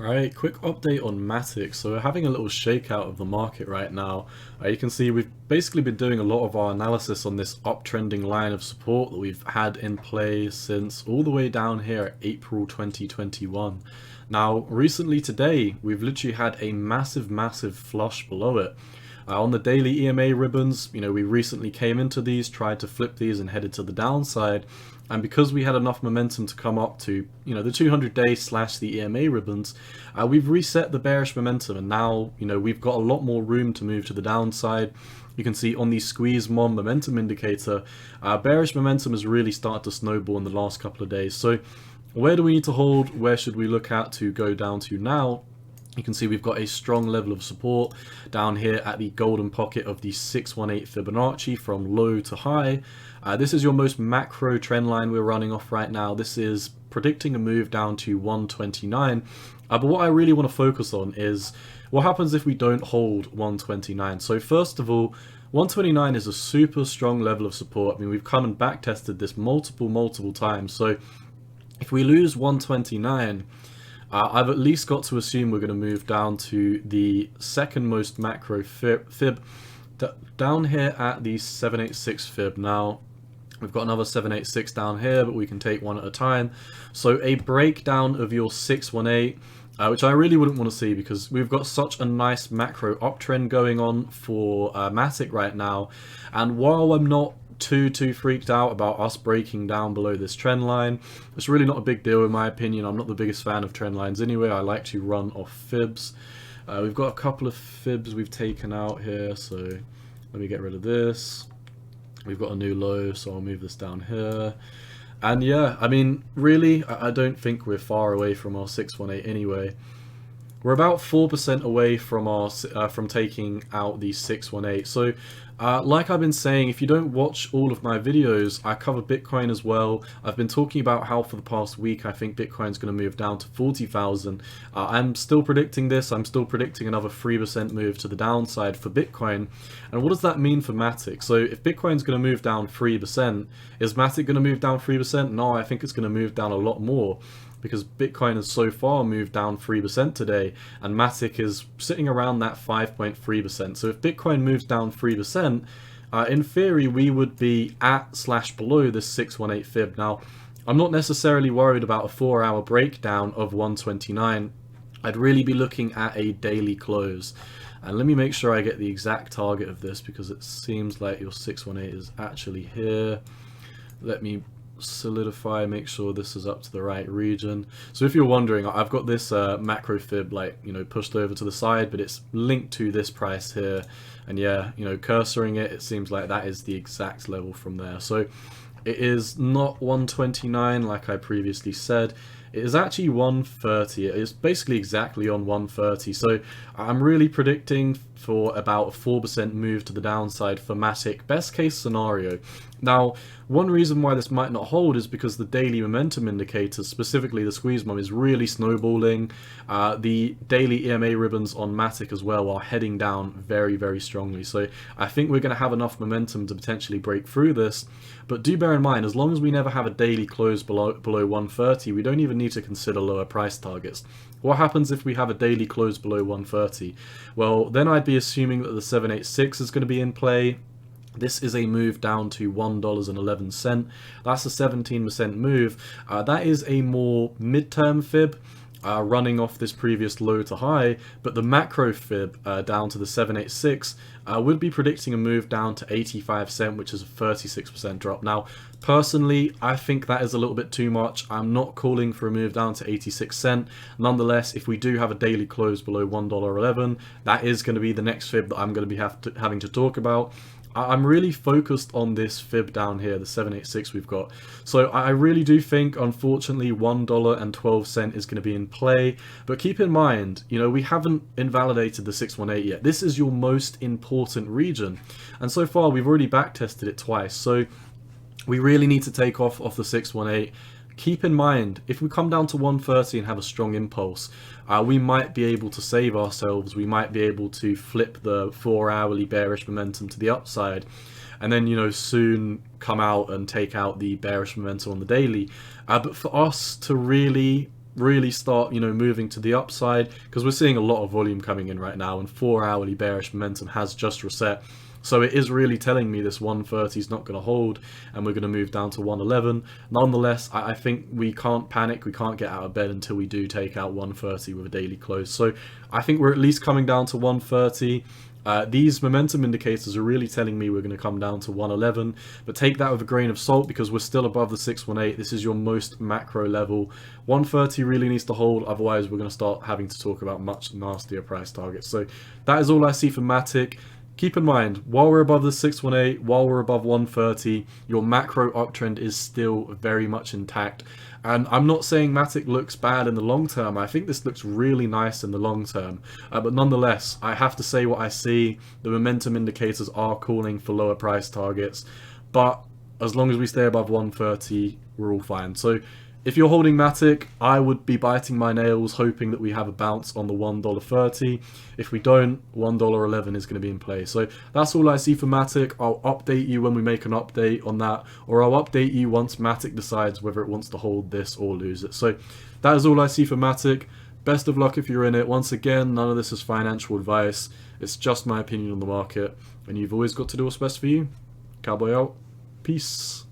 Right, quick update on MATIC. So we're having a little shakeout of the market right now. You can see we've basically been doing a lot of our analysis on this uptrending line of support that we've had in play since all the way down here at April 2021. Now, recently today, we've literally had a massive flush below it. On the daily EMA ribbons, we recently came into these, tried to flip these and headed to the downside. And because we had enough momentum to come up to, the 200-day / the EMA ribbons, we've reset the bearish momentum. And now, we've got a lot more room to move to the downside. You can see on the squeeze mon momentum indicator, bearish momentum has really started to snowball in the last couple of days. So where do we need to hold? Where should we look at to go down to now? You can see we've got a strong level of support down here at the golden pocket of the 618 Fibonacci from low to high. This is your most macro trend line we're running off right now. This is predicting a move down to 129. But what I really want to focus on is what happens if we don't hold 129. So first of all, 129 is a super strong level of support. I mean, we've come and back tested this multiple times. So if we lose 129, I've at least got to assume we're going to move down to the second most macro fib down here at the 786 fib. Now, we've got another 786 down here, but we can take one at a time. So a breakdown of your 618, which I really wouldn't want to see because we've got such a nice macro uptrend going on for MATIC right now. And while I'm not too freaked out about us breaking down below this trend line, it's really not a big deal in my opinion. I'm not the biggest fan of trend lines anyway. I like to run off fibs. We've got a couple of fibs we've taken out here, so let me get rid of this. We've got a new low, so I'll move this down here. And yeah, I mean, really, I don't think we're far away from our 618 anyway. We're about 4% away from our from taking out the 618. So like I've been saying, if you don't watch all of my videos, I cover Bitcoin as well. I've been talking about how for the past week I think Bitcoin's going to move down to 40,000. I'm still predicting this. I'm still predicting another 3% move to the downside for Bitcoin. And what does that mean for MATIC? So if Bitcoin's going to move down 3%, is MATIC going to move down 3%? No, I think it's going to move down a lot more, because Bitcoin has so far moved down 3% today, and MATIC is sitting around that 5.3%. So if Bitcoin moves down 3%, in theory, we would be at / below this 618 fib. Now, I'm not necessarily worried about a 4-hour breakdown of 129. I'd really be looking at a daily close. And let me make sure I get the exact target of this, because it seems like your 618 is actually here. Let me solidify, make sure this is up to the right region. So if you're wondering, I've got this macro fib pushed over to the side, but it's linked to this price here. And yeah, cursoring it, it seems like that is the exact level from there. So it is not 129 like I previously said. It is actually 130. It is basically exactly on 130. So I'm really predicting for about a 4% move to the downside for MATIC, best case scenario. Now, one reason why this might not hold is because the daily momentum indicators, specifically the squeeze mon, is really snowballing. The daily EMA ribbons on MATIC as well are heading down very strongly. So I think we're going to have enough momentum to potentially break through this. But do bear in mind, as long as we never have a daily close below 130, we don't even need to consider lower price targets. What happens if we have a daily close below 130? Well, then I'd be assuming that the 786 is going to be in play. This is a move down to $1.11. That's a 17% move. That is a more midterm fib, running off this previous low to high, but the macro fib down to the 786 would be predicting a move down to 85 cent, which is a 36% drop. Now, personally, I think that is a little bit too much. I'm not calling for a move down to 86 cent. Nonetheless, if we do have a daily close below $1.11, that is going to be the next fib that I'm going to be having to talk about. I'm really focused on this fib down here, the 786 we've got. So I really do think, unfortunately, $1.12 is going to be in play. But keep in mind, we haven't invalidated the 618 yet. This is your most important region. And so far, we've already backtested it twice. So we really need to take off the 618. Keep in mind, if we come down to 130 and have a strong impulse, we might be able to save ourselves. We might be able to flip the 4-hourly bearish momentum to the upside, and then soon come out and take out the bearish momentum on the daily. But for us to really really start, moving to the upside, because we're seeing a lot of volume coming in right now, and 4-hourly bearish momentum has just reset. So it is really telling me this 130 is not going to hold, and we're going to move down to 111. Nonetheless, I think we can't panic. We can't get out of bed until we do take out 130 with a daily close. So I think we're at least coming down to 130. These momentum indicators are really telling me we're going to come down to 111, but take that with a grain of salt, because we're still above the 618. This is your most macro level. 130 really needs to hold, otherwise we're going to start having to talk about much nastier price targets. So that is all I see for MATIC. Keep in mind, while we're above the 618, while we're above 130, your macro uptrend is still very much intact. And I'm not saying MATIC looks bad in the long term. I think this looks really nice in the long term. But nonetheless, I have to say what I see. The momentum indicators are calling for lower price targets. But as long as we stay above 130, we're all fine. So if you're holding MATIC, I would be biting my nails, hoping that we have a bounce on the $1.30. If we don't, $1.11 is going to be in play. So that's all I see for MATIC. I'll update you when we make an update on that, or I'll update you once MATIC decides whether it wants to hold this or lose it. So that is all I see for MATIC. Best of luck if you're in it. Once again, none of this is financial advice. It's just my opinion on the market, and you've always got to do what's best for you. Cowboy out. Peace.